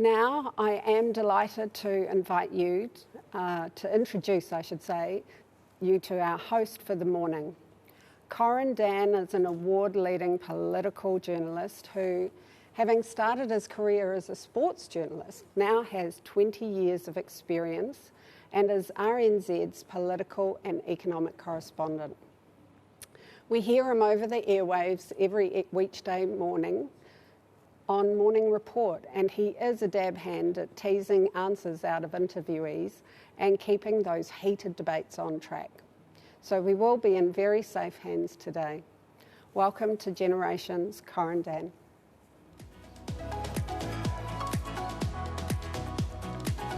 Now I am delighted to invite you, to introduce, I should say, you to our host for the morning. Corin Dan is an award-leading political journalist who, having started his career as a sports journalist, now has 20 years of experience and is RNZ's political and economic correspondent. We hear him over the airwaves every weekday morning on Morning Report, and he is a dab hand at teasing answers out of interviewees and keeping those heated debates on track. So we will be in very safe hands today. Welcome to Generations, Corin Dan.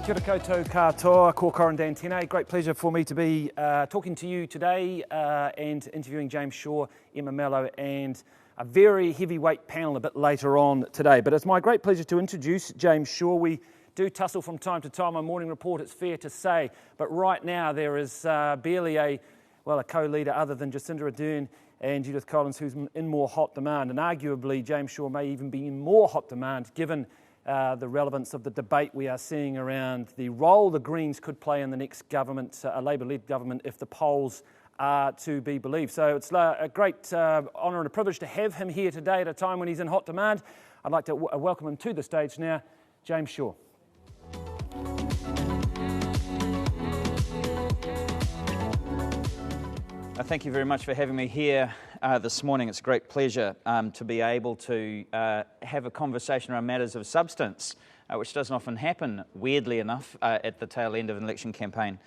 Kia ora koutou katoa, ko Corin Dan tēnei. Great pleasure for me to be talking to you today and interviewing James Shaw, Emma Mello and a very heavyweight panel a bit later on today. But it's my great pleasure to introduce James Shaw. We do tussle from time to time on Morning Report, it's fair to say, but right now there is barely a co-leader other than Jacinda Ardern and Judith Collins who's in more hot demand, and arguably James Shaw may even be in more hot demand given the relevance of the debate we are seeing around the role the Greens could play in the next government, a Labour-led government, if the polls are to be believed. So it's a great honour and a privilege to have him here today at a time when he's in hot demand. I'd like to welcome him to the stage now, James Shaw. Thank you very much for having me here this morning. It's a great pleasure to be able to have a conversation around matters of substance, which doesn't often happen, weirdly enough, at the tail end of an election campaign.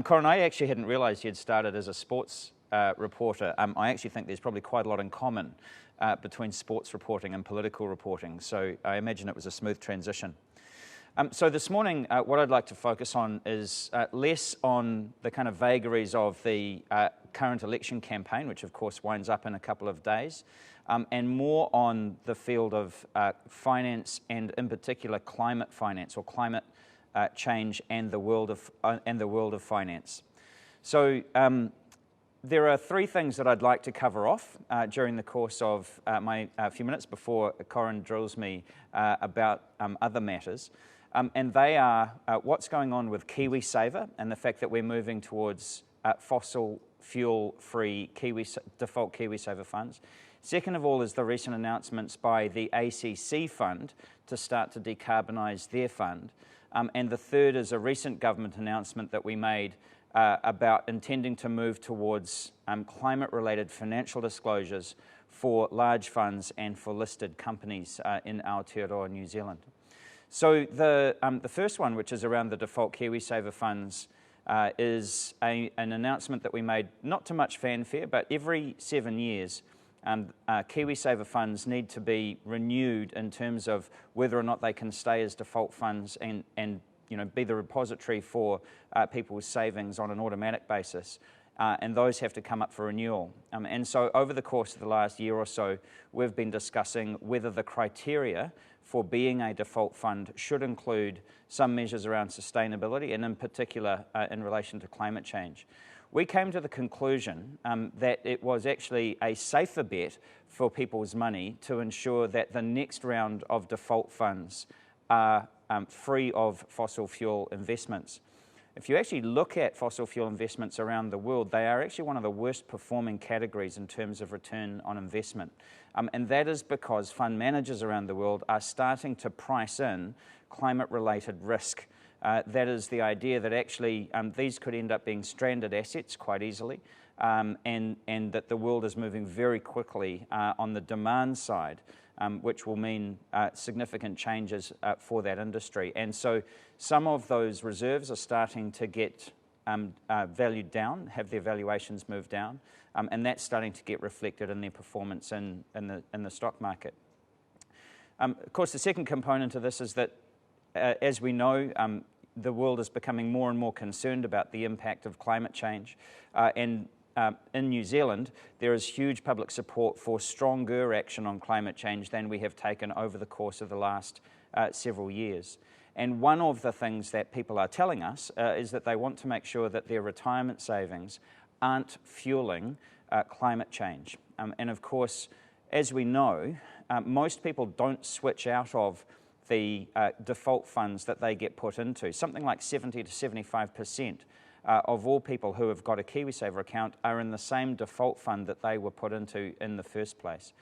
Corin, I actually hadn't realised you'd started as a sports reporter. I actually think there's probably quite a lot in common between sports reporting and political reporting, so I imagine it was a smooth transition. So this morning, what I'd like to focus on is less on the kind of vagaries of the current election campaign, which of course winds up in a couple of days, and more on the field of finance and in particular climate finance or climate change and the world of finance. So there are three things that I'd like to cover off during the course of my few minutes before Corin drills me about other matters. And they are what's going on with KiwiSaver and the fact that we're moving towards fossil fuel-free default KiwiSaver funds. Second of all is the recent announcements by the ACC fund to start to decarbonise their fund. And the third is a recent government announcement that we made about intending to move towards climate-related financial disclosures for large funds and for listed companies in Aotearoa, New Zealand. So the first one, which is around the default KiwiSaver funds, is an announcement that we made, not to much fanfare, but every 7 years, KiwiSaver funds need to be renewed in terms of whether or not they can stay as default funds and be the repository for people's savings on an automatic basis. And those have to come up for renewal. And so over the course of the last year or so, we've been discussing whether the criteria for being a default fund should include some measures around sustainability and in particular in relation to climate change. We came to the conclusion that it was actually a safer bet for people's money to ensure that the next round of default funds are free of fossil fuel investments. If you actually look at fossil fuel investments around the world, they are actually one of the worst performing categories in terms of return on investment. And that is because fund managers around the world are starting to price in climate-related risk. That is the idea that actually these could end up being stranded assets quite easily, and that the world is moving very quickly on the demand side, which will mean significant changes for that industry. And so some of those reserves are starting to get valued down, have their valuations moved down, and that's starting to get reflected in their performance in the stock market. Of course, the second component of this is that, as we know, the world is becoming more and more concerned about the impact of climate change, and in New Zealand, there is huge public support for stronger action on climate change than we have taken over the course of the last several years. And one of the things that people are telling us is that they want to make sure that their retirement savings aren't fueling climate change. And of course, as we know, most people don't switch out of the default funds that they get put into. Something like 70 to 75% of all people who have got a KiwiSaver account are in the same default fund that they were put into in the first place.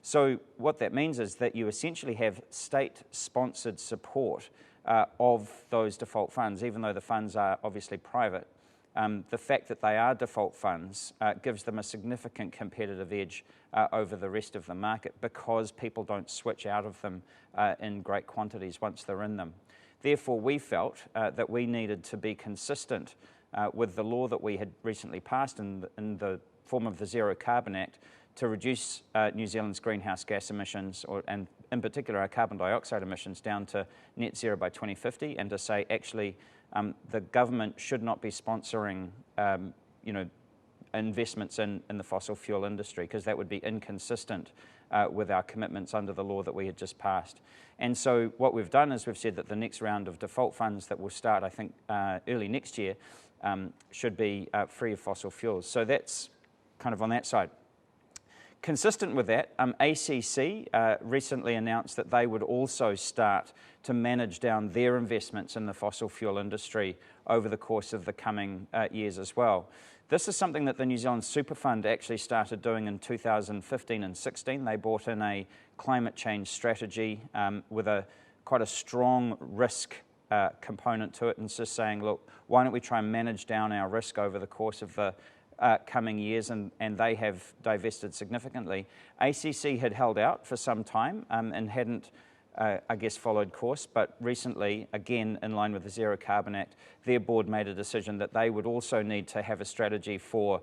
So what that means is that you essentially have state-sponsored support of those default funds, even though the funds are obviously private. The fact that they are default funds gives them a significant competitive edge over the rest of the market because people don't switch out of them in great quantities once they're in them. Therefore, we felt that we needed to be consistent with the law that we had recently passed in the form of the Zero Carbon Act to reduce New Zealand's greenhouse gas emissions, and in particular our carbon dioxide emissions, down to net zero by 2050, and to say actually the government should not be sponsoring investments in the fossil fuel industry, because that would be inconsistent with our commitments under the law that we had just passed. And so what we've done is we've said that the next round of default funds that will start, I think, early next year should be free of fossil fuels. So that's kind of on that side. Consistent with that, ACC recently announced that they would also start to manage down their investments in the fossil fuel industry over the course of the coming years as well. This is something that the New Zealand Super Fund actually started doing in 2015 and 16. They brought in a climate change strategy with quite a strong risk component to it, and just saying, look, why don't we try and manage down our risk over the course of the coming years, and they have divested significantly. ACC had held out for some time and hadn't, I guess, followed course, but recently, again, in line with the Zero Carbon Act, their board made a decision that they would also need to have a strategy for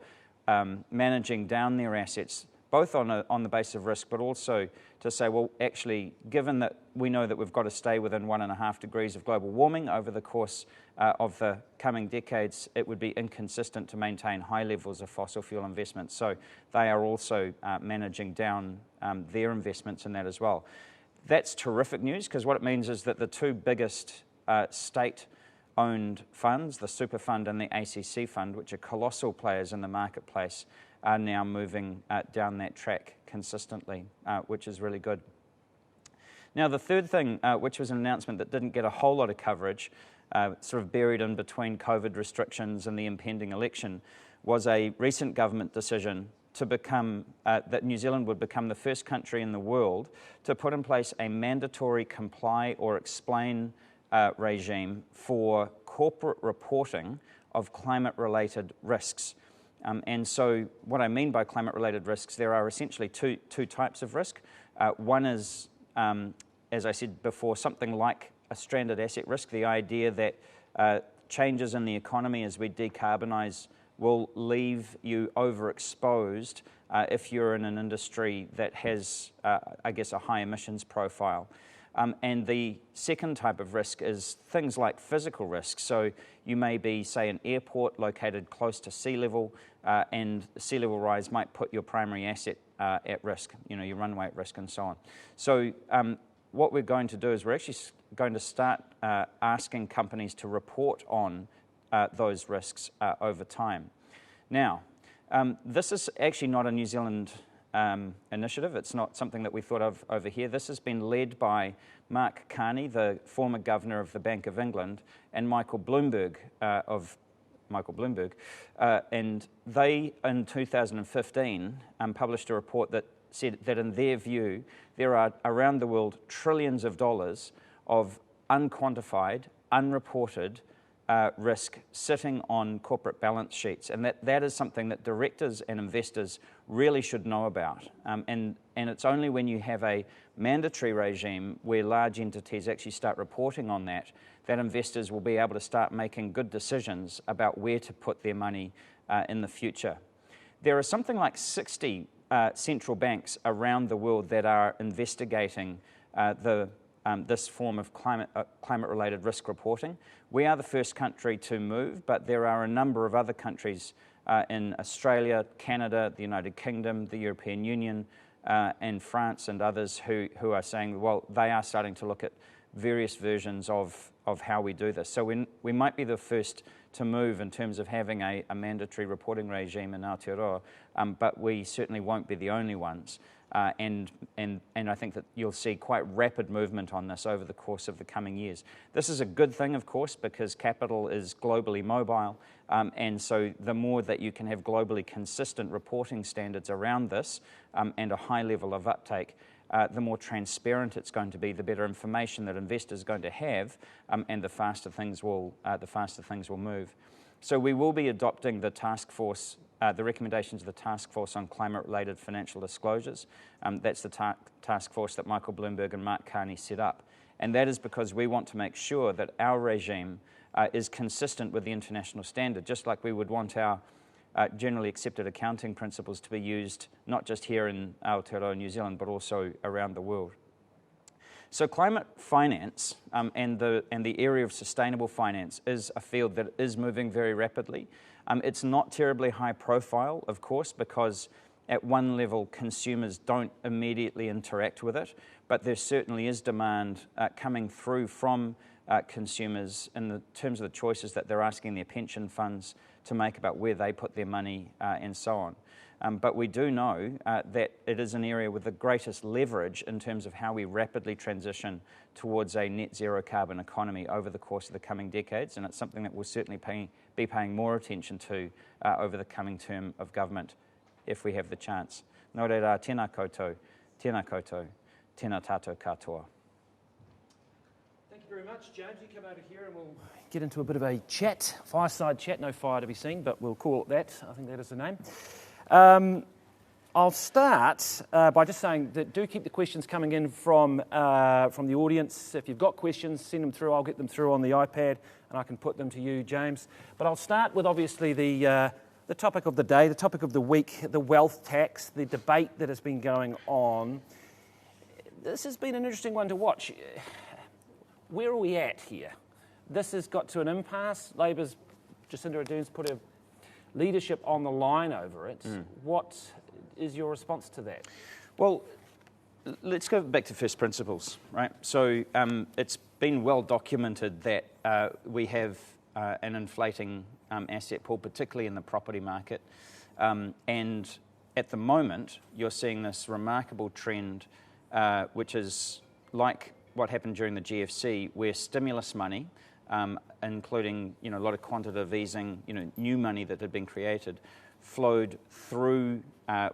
managing down their assets, both on the basis of risk, but also to say, well, actually, given that we know that we've got to stay within 1.5 degrees of global warming over the course of the coming decades, it would be inconsistent to maintain high levels of fossil fuel investments. So they are also managing down their investments in that as well. That's terrific news, because what it means is that the two biggest state-owned funds, the Super Fund and the ACC Fund, which are colossal players in the marketplace, are now moving down that track consistently, which is really good. Now, the third thing, which was an announcement that didn't get a whole lot of coverage, sort of buried in between COVID restrictions and the impending election, was a recent government decision to become, that New Zealand would become the first country in the world to put in place a mandatory comply or explain regime for corporate reporting of climate-related risks. And so what I mean by climate-related risks, there are essentially two types of risk. One is, as I said before, something like a stranded asset risk, the idea that changes in the economy as we decarbonise will leave you overexposed if you're in an industry that has, I guess, a high emissions profile. And the second type of risk is things like physical risk. So you may be, say, an airport located close to sea level, and sea level rise might put your primary asset at risk, your runway at risk and so on. So what we're going to do is we're actually going to start asking companies to report on those risks over time. Now, this is actually not a New Zealand initiative. It's not something that we thought of over here. This has been led by Mark Carney, the former governor of the Bank of England, and Michael Bloomberg, and they, in 2015, published a report that said that in their view, there are around the world trillions of dollars of unquantified, unreported risk sitting on corporate balance sheets, and that is something that directors and investors really should know about. And it's only when you have a mandatory regime where large entities actually start reporting on that investors will be able to start making good decisions about where to put their money in the future. There are something like 60 central banks around the world that are investigating this form of climate-related risk reporting. We are the first country to move, but there are a number of other countries in Australia, Canada, the United Kingdom, the European Union, and France and others who are saying, well, they are starting to look at various versions of how we do this. So we might be the first to move in terms of having a mandatory reporting regime in Aotearoa, but we certainly won't be the only ones. And I think that you'll see quite rapid movement on this over the course of the coming years. This is a good thing, of course, because capital is globally mobile, and so the more that you can have globally consistent reporting standards around this and a high level of uptake, the more transparent it's going to be, the better information that investors are going to have, and the faster things will move. So we will be adopting the task force. The recommendations of the Task Force on Climate-Related Financial Disclosures. That's the task force that Michael Bloomberg and Mark Carney set up. And that is because we want to make sure that our regime is consistent with the international standard, just like we would want our generally accepted accounting principles to be used not just here in Aotearoa, New Zealand, but also around the world. So climate finance and the area of sustainable finance is a field that is moving very rapidly. It's not terribly high profile, of course, because at one level consumers don't immediately interact with it, but there certainly is demand coming through from consumers in the terms of the choices that they're asking their pension funds to make about where they put their money and so on. But we do know that it is an area with the greatest leverage in terms of how we rapidly transition towards a net zero carbon economy over the course of the coming decades, and it's something that we'll certainly be paying more attention to over the coming term of government if we have the chance. Nō reira, tēnā koutou, tēnā tātou katoa. Thank you very much, James. You come over here and we'll get into a bit of a chat, fireside chat. No fire to be seen, but we'll call it that. I think that is the name. I'll start by just saying that do keep the questions coming in from the audience. If you've got questions, send them through. I'll get them through on the iPad and I can put them to you, James. But I'll start with obviously the topic of the day, the topic of the week, the wealth tax, the debate that has been going on. This has been an interesting one to watch. Where are we at here? This has got to an impasse. Labor's Jacinda Ardern's put her leadership on the line over it. What is your response to that? Well, let's go back to first principles, right? So it's been well documented that we have an inflating asset pool, particularly in the property market. And at the moment, you're seeing this remarkable trend, which is like what happened during the GFC, where stimulus money, including a lot of quantitative easing, new money that had been created, flowed through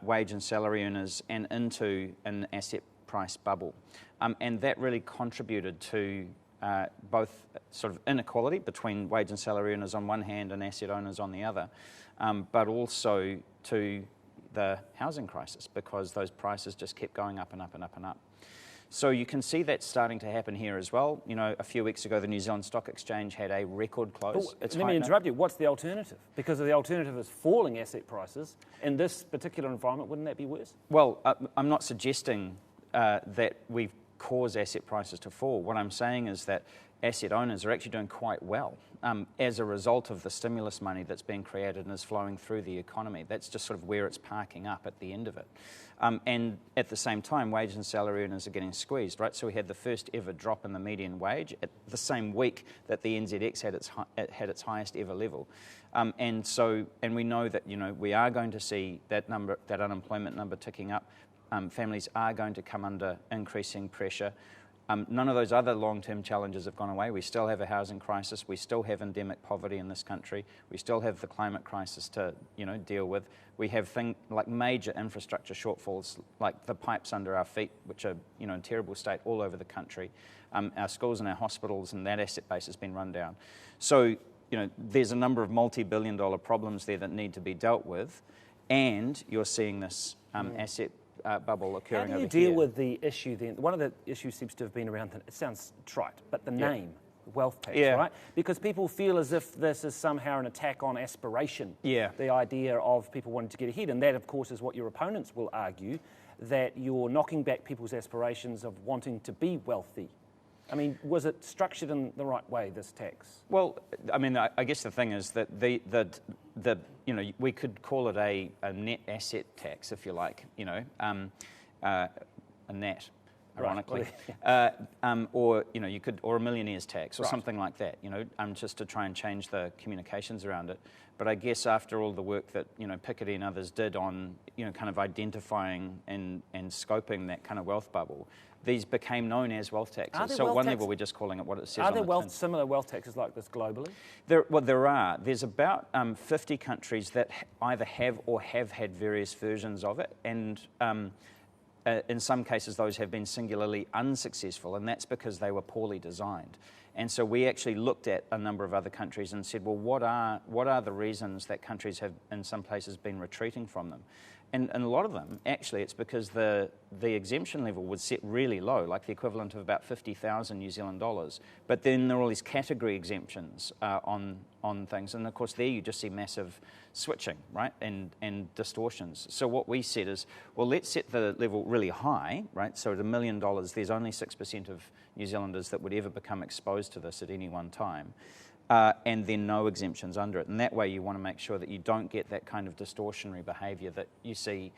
wage and salary earners and into an asset price bubble. And that really contributed to both sort of inequality between wage and salary earners on one hand and asset owners on the other, but also to the housing crisis because those prices just kept going up and up and up and up. So you can see that starting to happen here as well. A few weeks ago, the New Zealand Stock Exchange had a record close. Let me interrupt you. What's the alternative? Because the alternative is falling asset prices. In this particular environment, wouldn't that be worse? Well, I'm not suggesting that we cause asset prices to fall. What I'm saying is that asset owners are actually doing quite well as a result of the stimulus money that's being created and is flowing through the economy. That's just sort of where it's parking up at the end of it. And at the same time, wage and salary earners are getting squeezed, right? So we had the first ever drop in the median wage at the same week that the NZX had its highest ever level. And we know that, we are going to see that unemployment number ticking up. Families are going to come under increasing pressure. None of those other long-term challenges have gone away. We still have a housing crisis. We still have endemic poverty in this country. We still have the climate crisis to, deal with. We have things like major infrastructure shortfalls, like the pipes under our feet, which are, in terrible state all over the country. Our schools and our hospitals and that asset base has been run down. So, there's a number of multi-billion-dollar problems there that need to be dealt with, and you're seeing this asset bubble occurring over here. How do you deal with the issue then? One of the issues seems to have been around, it sounds trite, but the name, wealth tax, right? Because people feel as if this is somehow an attack on aspiration. The idea of people wanting to get ahead. And that, of course, is what your opponents will argue, that you're knocking back people's aspirations of wanting to be wealthy. I mean, was it structured in the right way, this tax? Well, I mean, I guess the thing is that we could call it a net asset tax, if you like, a NAT. ironically, or you could, or a millionaire's tax, or something like that. Just to try and change the communications around it. But I guess after all the work that Piketty and others did on kind of identifying and scoping that kind of wealth bubble, these became known as wealth taxes. So at one level, we're just calling it what it says. Are there similar wealth taxes like this globally? There are. There's about 50 countries that either have or have had various versions of it, and in some cases those have been singularly unsuccessful, and that's because they were poorly designed. And so we actually looked at a number of other countries and said, well, what are the reasons that countries have in some places been retreating from them? And a lot of them, actually, it's because the exemption level was set really low, like the equivalent of about 50,000 New Zealand dollars. But then there are all these category exemptions on things. And of course, there you just see massive switching, right, and distortions. So what we said is, well, let's set the level really high, right? So at $1 million, there's only 6% of New Zealanders that would ever become exposed to this at any one time. And then no exemptions under it. And that way you want to make sure that you don't get that kind of distortionary behaviour that you see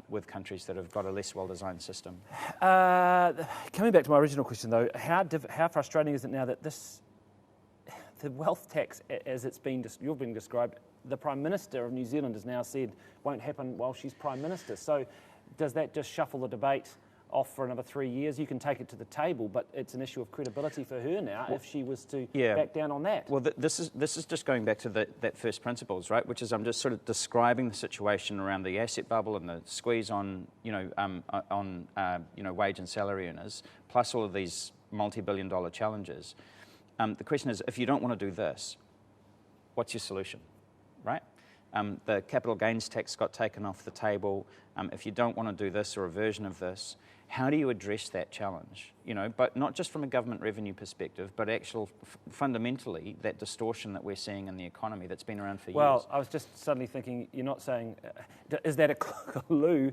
with countries that have got a less well-designed system. Coming back to my original question, though, how frustrating is it now that the wealth tax, as you've been described, the Prime Minister of New Zealand has now said won't happen while she's Prime Minister. So does that just shuffle the debate off for another 3 years? You can take it to the table, but it's an issue of credibility for her now if she was to back down on that. Well, this is just going back to that first principles, right? Which is I'm just sort of describing the situation around the asset bubble and the squeeze on wage and salary earners, plus all of these multi-billion-dollar challenges. The question is, if you don't want to do this, what's your solution, right? The capital gains tax got taken off the table. If you don't want to do this or a version of this, how do you address that challenge? But not just from a government revenue perspective, but fundamentally that distortion that we're seeing in the economy that's been around for years. Well, I was just suddenly thinking, you're not saying, is that a clue?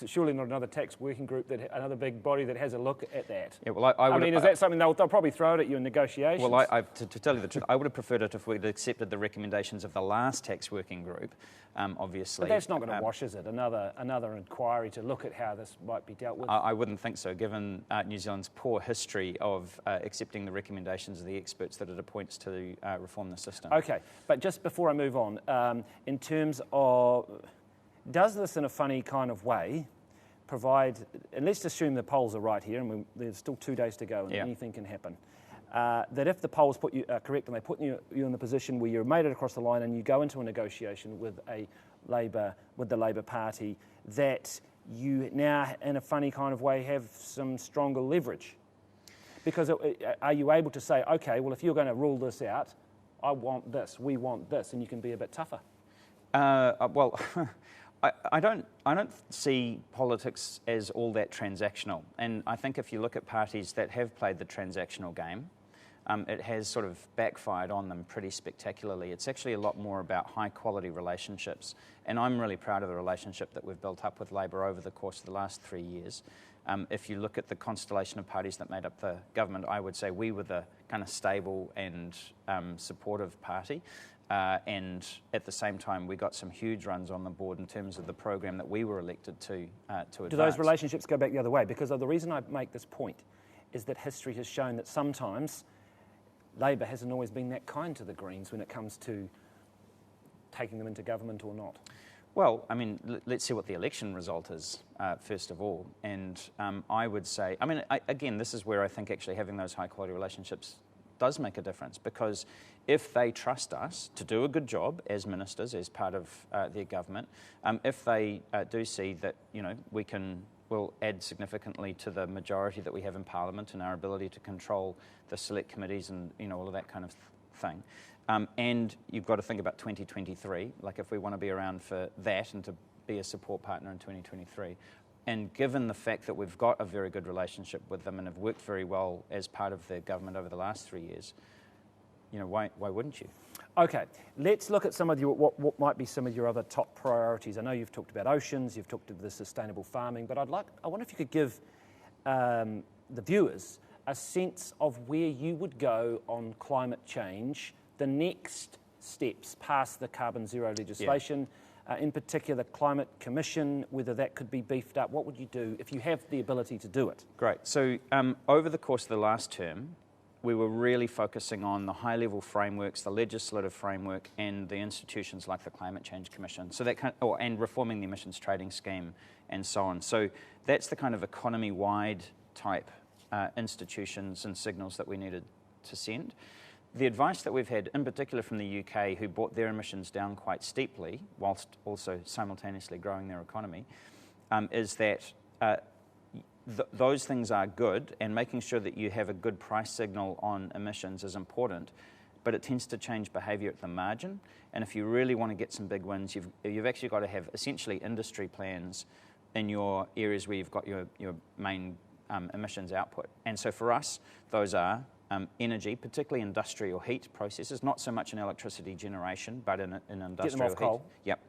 Surely not another tax working group, another big body that has a look at that. Yeah, well, I mean, is that something they'll probably throw it at you in negotiations? Well, to tell you the truth, I would have preferred it if we'd accepted the recommendations of the last tax working group, obviously. But that's not going to wash, is it? Another inquiry to look at how this might be dealt with? I wouldn't think so, given New Zealand's poor history of accepting the recommendations of the experts that it appoints to reform the system. Okay, but just before I move on, in terms of, does this in a funny kind of way provide, and let's assume the polls are right here, and there's still 2 days to go and anything can happen, that if the polls put you correct and they put you in the position where you're made it across the line and you go into a negotiation with the Labour Party, that you now, in a funny kind of way, have some stronger leverage. Because are you able to say, okay, well, if you're going to rule this out, I want this, we want this, and you can be a bit tougher? Well, I don't see politics as all that transactional. And I think if you look at parties that have played the transactional game, it has sort of backfired on them pretty spectacularly. It's actually a lot more about high-quality relationships. And I'm really proud of the relationship that we've built up with Labour over the course of the last 3 years. If you look at the constellation of parties that made up the government, I would say we were the kind of stable and supportive party. And at the same time, we got some huge runs on the board in terms of the program that we were elected to advance. Do those relationships go back the other way? Because the reason I make this point is that history has shown that sometimes Labour hasn't always been that kind to the Greens when it comes to taking them into government or not. Well, I mean, let's see what the election result is, first of all. And I would say, I mean, again, this is where I think actually having those high-quality relationships does make a difference, because if they trust us to do a good job as ministers, as part of their government, if they do see that, we'll add significantly to the majority that we have in Parliament and our ability to control the select committees and, all of that kind of thing. And you've got to think about 2023, like if we want to be around for that and to be a support partner in 2023. And given the fact that we've got a very good relationship with them and have worked very well as part of the government over the last 3 years, why wouldn't you? Okay, let's look at some of what might be some of your other top priorities. I know you've talked about oceans, you've talked about the sustainable farming, but I wonder if you could give the viewers a sense of where you would go on climate change, the next steps past the carbon zero legislation. in particular the Climate Commission, whether that could be beefed up? What would you do if you have the ability to do it? Great. So over the course of the last term, we were really focusing on the high-level frameworks, the legislative framework, and the institutions like the Climate Change Commission. So that and reforming the emissions trading scheme, and so on. So that's the kind of economy-wide type institutions and signals that we needed to send. The advice that we've had, in particular from the UK, who brought their emissions down quite steeply, whilst also simultaneously growing their economy, is that those things are good, and making sure that you have a good price signal on emissions is important, but it tends to change behaviour at the margin. And if you really want to get some big wins, you've actually got to have essentially industry plans in your areas where you've got your main emissions output. And so for us, those are energy, particularly industrial heat processes, not so much in electricity generation, but in industrial Get them off heat. coal. Yep.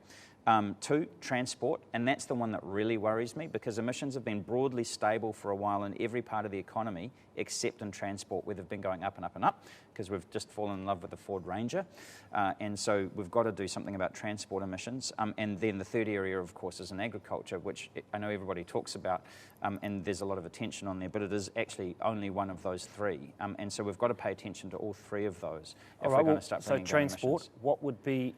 2, transport, and that's the one that really worries me, because emissions have been broadly stable for a while in every part of the economy except in transport, where they've been going up and up and up, because we've just fallen in love with the Ford Ranger. And so we've got to do something about transport emissions. And then the third area, of course, is in agriculture, which I know everybody talks about, and there's a lot of attention on there, but it is actually only one of those 3. And so we've got to pay attention to all 3 of those if we're going to start bringing down emissions. So transport,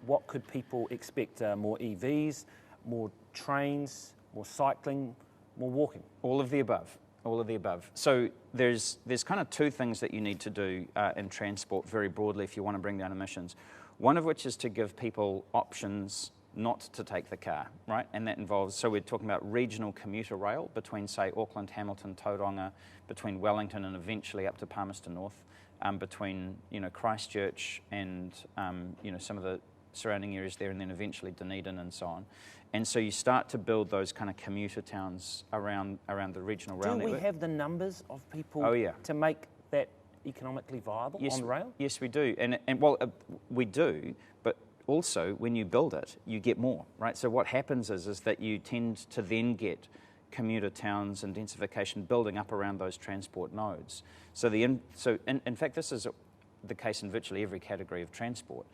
what could people expect? More EVs, more trains, more cycling, more walking? All of the above. All of the above. So there's kind of 2 things that you need to do in transport very broadly if you want to bring down emissions. One of which is to give people options not to take the car, right? And that involves, so we're talking about regional commuter rail between, say, Auckland, Hamilton, Tauranga, between Wellington and eventually up to Palmerston North, between, Christchurch and, some of the surrounding areas there, and then eventually Dunedin and so on. And so you start to build those kind of commuter towns around the regional rail network. Do we have the numbers of people to make that economically viable on rail? Yes, we do. We do, but also when you build it, you get more, right? So what happens is that you tend to then get commuter towns and densification building up around those transport nodes. So in fact, this is the case in virtually every category of transport.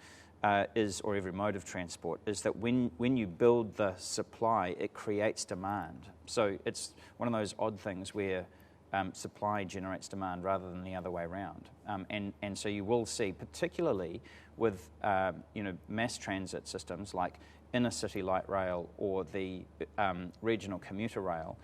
Or every mode of transport, is that when you build the supply, it creates demand. So it's one of those odd things where supply generates demand rather than the other way around. And so you will see, particularly with mass transit systems like inner city light rail or the regional commuter rail,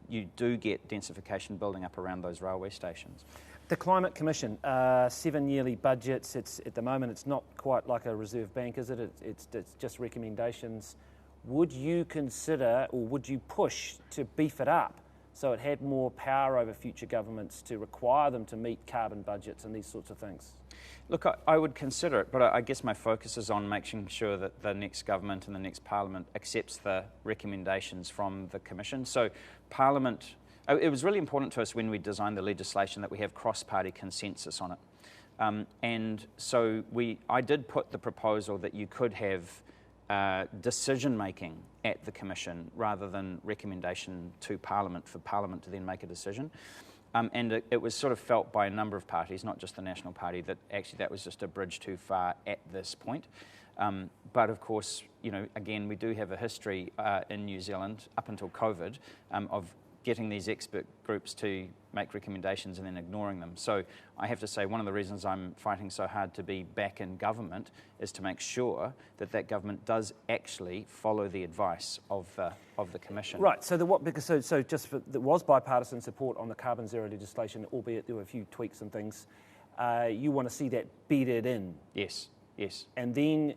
you do get densification building up around those railway stations. The Climate Commission, 7 yearly budgets. At the moment, it's not quite like a reserve bank, is it? It's just recommendations. Would you consider, or would you push to beef it up so it had more power over future governments to require them to meet carbon budgets and these sorts of things? Look, I would consider it, but I guess my focus is on making sure that the next government and the next Parliament accepts the recommendations from the Commission. So Parliament... It was really important to us when we designed the legislation that we have cross-party consensus on it. And so I did put the proposal that you could have decision-making at the Commission rather than recommendation to Parliament for Parliament to then make a decision. And it was sort of felt by a number of parties, not just the National Party, that actually that was just a bridge too far at this point. But of course, again, we do have a history in New Zealand, up until COVID, of getting these expert groups to make recommendations and then ignoring them. So I have to say one of the reasons I'm fighting so hard to be back in government is to make sure that that government does actually follow the advice of the Commission. Right, so there was bipartisan support on the carbon zero legislation, albeit there were a few tweaks and things. You want to see that bedded in? Yes. And then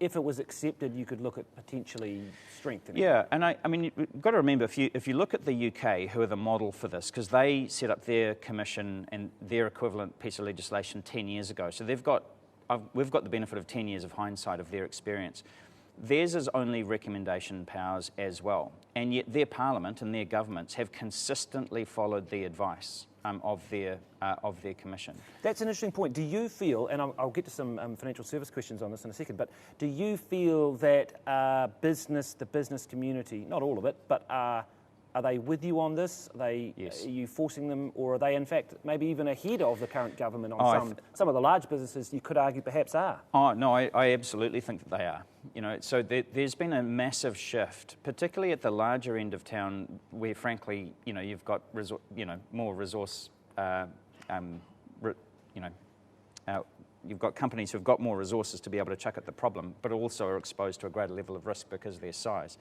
if it was accepted, you could look at potentially strengthening. Yeah, and I mean, you've got to remember, if you look at the UK, who are the model for this, because they set up their commission and their equivalent piece of legislation 10 years ago. So we've got the benefit of 10 years of hindsight of their experience. Theirs is only recommendation powers as well. And yet their parliament and their governments have consistently followed the advice of their commission. That's an interesting point. Do you feel, and I'll get to some financial service questions on this in a second, but do you feel that the business community, not all of it, but are Are they with you on this? Yes. Are you forcing them, or are they in fact maybe even ahead of the current government on some of the large businesses you could argue perhaps are? Oh, no, I absolutely think that they are. So there's been a massive shift, particularly at the larger end of town where frankly, you've got more resource, you've got companies who've got more resources to be able to chuck at the problem, but also are exposed to a greater level of risk because of their size.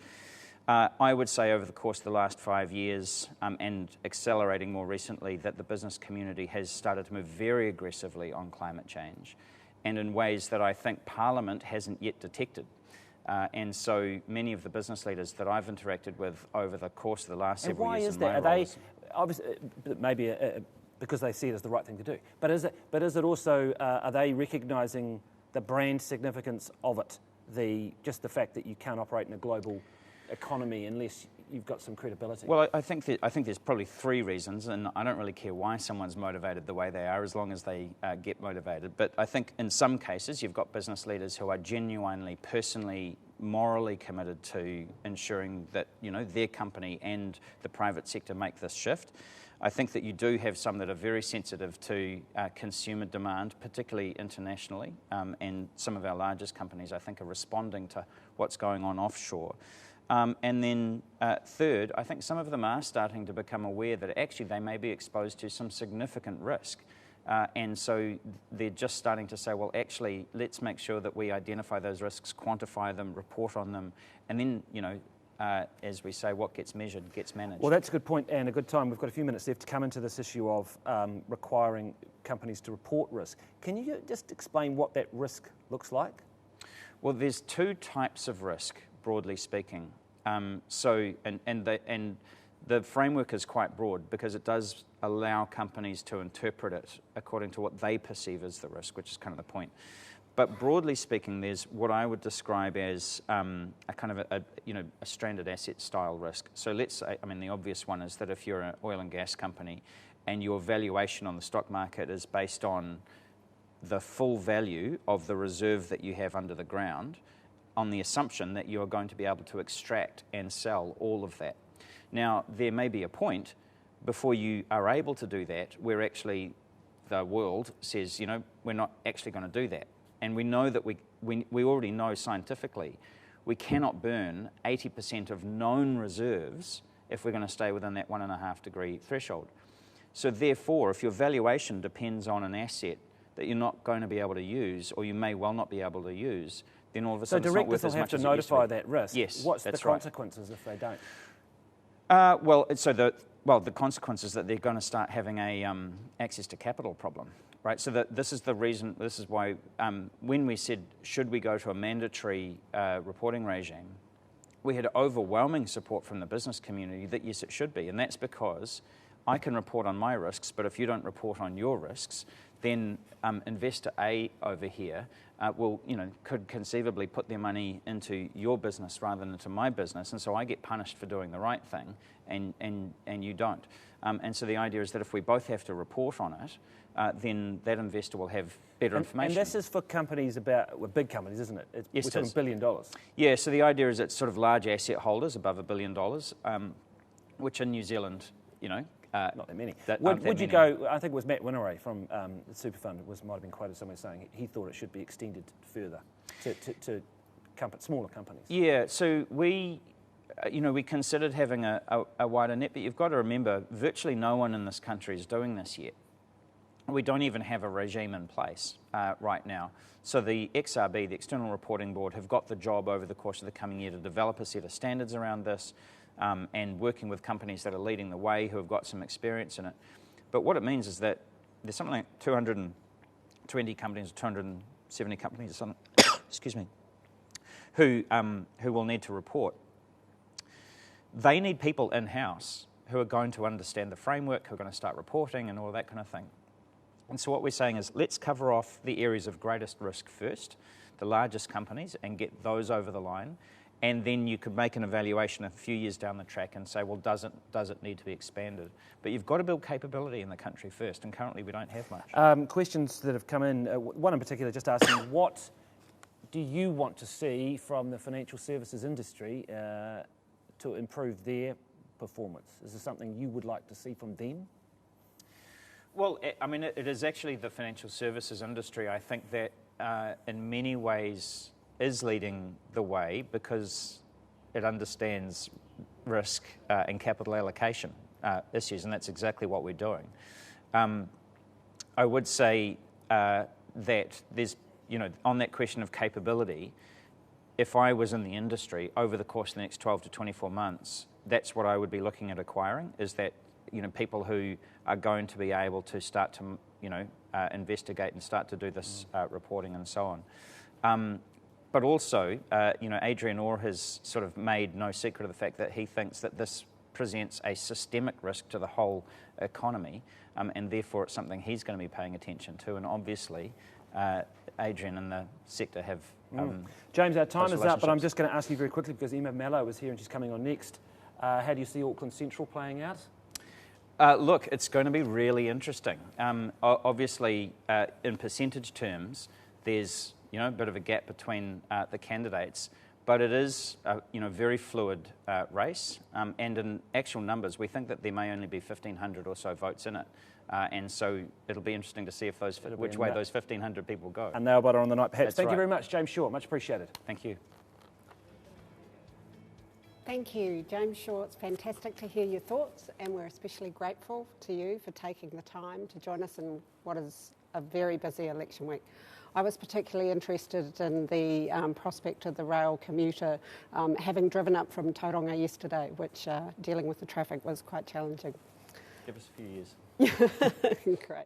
I would say over the course of the last 5 years, and accelerating more recently, that the business community has started to move very aggressively on climate change, and in ways that I think Parliament hasn't yet detected. And so many of the business leaders that I've interacted with over the course of the last several years. And why is that? Are they, obviously, maybe because they see it as the right thing to do, but is it also, are they recognising the brand significance of it, just the fact that you can't operate in a global economy unless you've got some credibility? Well, I think there's probably 3 reasons, and I don't really care why someone's motivated the way they are, as long as they get motivated. But I think in some cases you've got business leaders who are genuinely, personally, morally committed to ensuring that their company and the private sector make this shift. I think that you do have some that are very sensitive to consumer demand, particularly internationally, and some of our largest companies, I think, are responding to what's going on offshore. And then third, I think some of them are starting to become aware that actually they may be exposed to some significant risk. And so they're just starting to say, well, actually, let's make sure that we identify those risks, quantify them, report on them, and then, as we say, what gets measured gets managed. Well, that's a good point and a good time. We've got a few minutes left to come into this issue of requiring companies to report risk. Can you just explain what that risk looks like? Well, there's 2 types of risk, broadly speaking. The framework is quite broad because it does allow companies to interpret it according to what they perceive as the risk, which is kind of the point. But broadly speaking, there's what I would describe as a kind of a stranded asset style risk. So let's say, the obvious one is that if you're an oil and gas company and your valuation on the stock market is based on the full value of the reserve that you have under the ground, on the assumption that you are going to be able to extract and sell all of that. Now, there may be a point before you are able to do that where actually the world says, we're not actually going to do that. And we know that we already know scientifically we cannot burn 80% of known reserves if we're going to stay within that 1.5 degree threshold. So therefore, if your valuation depends on an asset that you're not going to be able to use, or you may well not be able to use, then all of a sudden it's not worth as much as it used to be. So directors will have to notify that risk. Yes, What's that's the consequences if they don't? The consequence is that they're going to start having a access to capital problem, right? So this is the reason. This is why when we said should we go to a mandatory reporting regime, we had overwhelming support from the business community that yes, it should be, and that's because I can report on my risks, but if you don't report on your risks, then investor A over here could conceivably put their money into your business rather than into my business, and so I get punished for doing the right thing, and you don't. And so the idea is that if we both have to report on it, then that investor will have better information. And this is for companies big companies, isn't it? Yes, we're talking $1 billion. Yeah, so the idea is it's sort of large asset holders above $1 billion, which in New Zealand, not that many. Would you go? I think it was Matt Winneray from the Super Fund might have been quoted somewhere saying he thought it should be extended further to smaller companies. Yeah, so we considered having a wider net, but you've got to remember, virtually no one in this country is doing this yet. We don't even have a regime in place right now. So the XRB, the External Reporting Board, have got the job over the course of the coming year to develop a set of standards around this. And working with companies that are leading the way who have got some experience in it. But what it means is that there's something like 220 companies, 270 companies or something, excuse me, who will need to report. They need people in-house who are going to understand the framework, who are going to start reporting and all that kind of thing. And so what we're saying is let's cover off the areas of greatest risk first, the largest companies, and get those over the line. And then you could make an evaluation a few years down the track and say, well, does it need to be expanded? But you've got to build capability in the country first, and currently we don't have much. Questions that have come in, one in particular just asking, what do you want to see from the financial services industry to improve their performance? Is there something you would like to see from them? Well, I mean, it is actually the financial services industry, I think, that in many ways is leading the way because it understands risk and capital allocation issues, and that's exactly what we're doing. I would say that there's, on that question of capability, if I was in the industry over the course of the next 12 to 24 months, that's what I would be looking at acquiring, is that, people who are going to be able to start to, investigate and start to do this reporting and so on. But also, Adrian Orr has sort of made no secret of the fact that he thinks that this presents a systemic risk to the whole economy, and therefore it's something he's going to be paying attention to. And obviously, Adrian and the sector have... James, our time is up, but I'm just going to ask you very quickly because Emma Mello is here and she's coming on next. How do you see Auckland Central playing out? Look, it's going to be really interesting. Obviously, in percentage terms, there's a bit of a gap between the candidates, but it is a very fluid race. And in actual numbers, we think that there may only be 1,500 or so votes in it. And so it'll be interesting to see if which way those 1,500 people go. A nail biter on the night, perhaps. That's Thank right. you very much, James Shaw. Much appreciated. Thank you. Thank you, James Shaw. It's fantastic to hear your thoughts, and we're especially grateful to you for taking the time to join us in what is a very busy election week. I was particularly interested in the prospect of the rail commuter, having driven up from Tauranga yesterday, which dealing with the traffic was quite challenging. Give us a few years. Great.